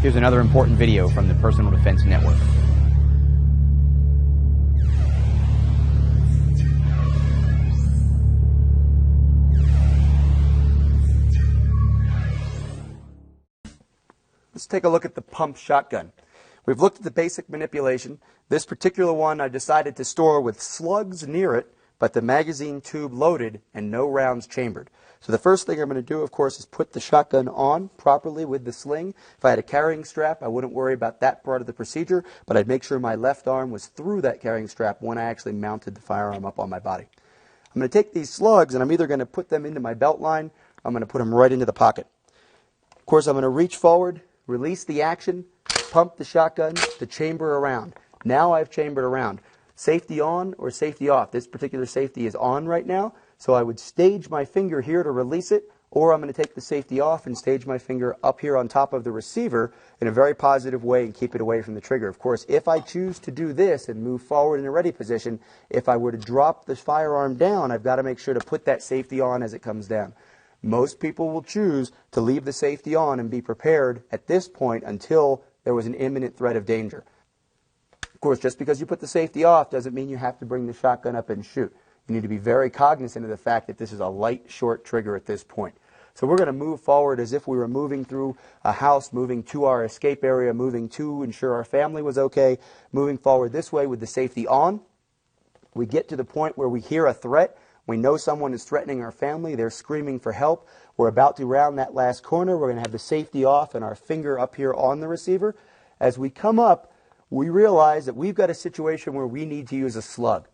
Here's another important video from the Personal Defense Network. Let's take a look at the pump shotgun. We've looked at the basic manipulation. This particular one I decided to store with slugs near it, but the magazine tube loaded and no rounds chambered. So the first thing I'm going to do, of course, is put the shotgun on properly with the sling. If I had a carrying strap, I wouldn't worry about that part of the procedure, but I'd make sure my left arm was through that carrying strap when I actually mounted the firearm up on my body. I'm going to take these slugs, and I'm either going to put them into my belt line, or I'm going to put them right into the pocket. Of course, I'm going to reach forward, release the action, pump the shotgun, the chamber around. Now I've chambered around. Safety on or safety off. This particular safety is on right now, so I would stage my finger here to release it, or I'm going to take the safety off and stage my finger up here on top of the receiver in a very positive way and keep it away from the trigger. Of course, if I choose to do this and move forward in a ready position, if I were to drop the firearm down, I've got to make sure to put that safety on as it comes down. Most people will choose to leave the safety on and be prepared at this point until there was an imminent threat of danger. Of course, just because you put the safety off doesn't mean you have to bring the shotgun up and shoot. You need to be very cognizant of the fact that this is a light, short trigger at this point. So we're going to move forward as if we were moving through a house, moving to our escape area, moving to ensure our family was okay, moving forward this way with the safety on. We get to the point where we hear a threat. We know someone is threatening our family. They're screaming for help. We're about to round that last corner. We're going to have the safety off and our finger up here on the receiver. As we come up, we realize that we've got a situation where we need to use a slug.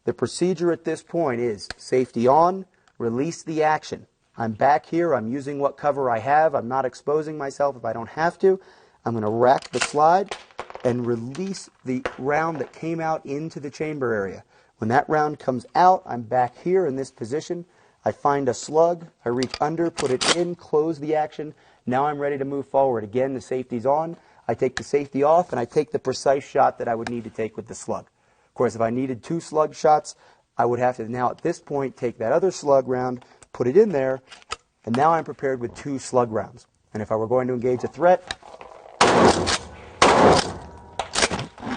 The procedure at this point is safety on, release the action. I'm back here. I'm using what cover I have. I'm not exposing myself if I don't have to. I'm going to rack the slide and release the round that came out into the chamber area. When that round comes out, I'm back here in this position. I find a slug. I reach under, put it in, close the action. Now I'm ready to move forward. Again, the safety's on. I take the safety off, and I take the precise shot that I would need to take with the slug. Of course, if I needed 2 slug shots, I would have to now at this point take that other slug round, put it in there, and now I'm prepared with 2 slug rounds. And if I were going to engage a threat,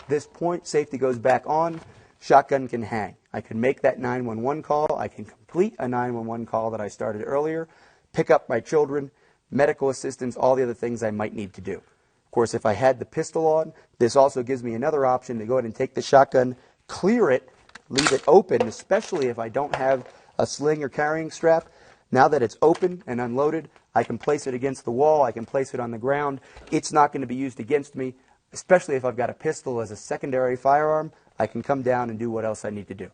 this point, safety goes back on, shotgun can hang. I can make that 911 call. I can complete a 911 call that I started earlier, pick up my children, medical assistance, all the other things I might need to do. Of course, if I had the pistol on, this also gives me another option to go ahead and take the shotgun, clear it, leave it open, especially if I don't have a sling or carrying strap. Now that it's open and unloaded, I can place it against the wall. I can place it on the ground. It's not going to be used against me, especially if I've got a pistol as a secondary firearm. I can come down and do what else I need to do.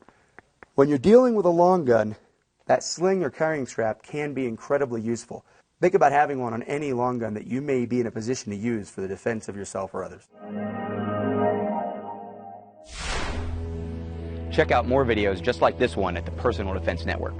When you're dealing with a long gun, that sling or carrying strap can be incredibly useful. Think about having one on any long gun that you may be in a position to use for the defense of yourself or others. Check out more videos just like this one at the Personal Defense Network.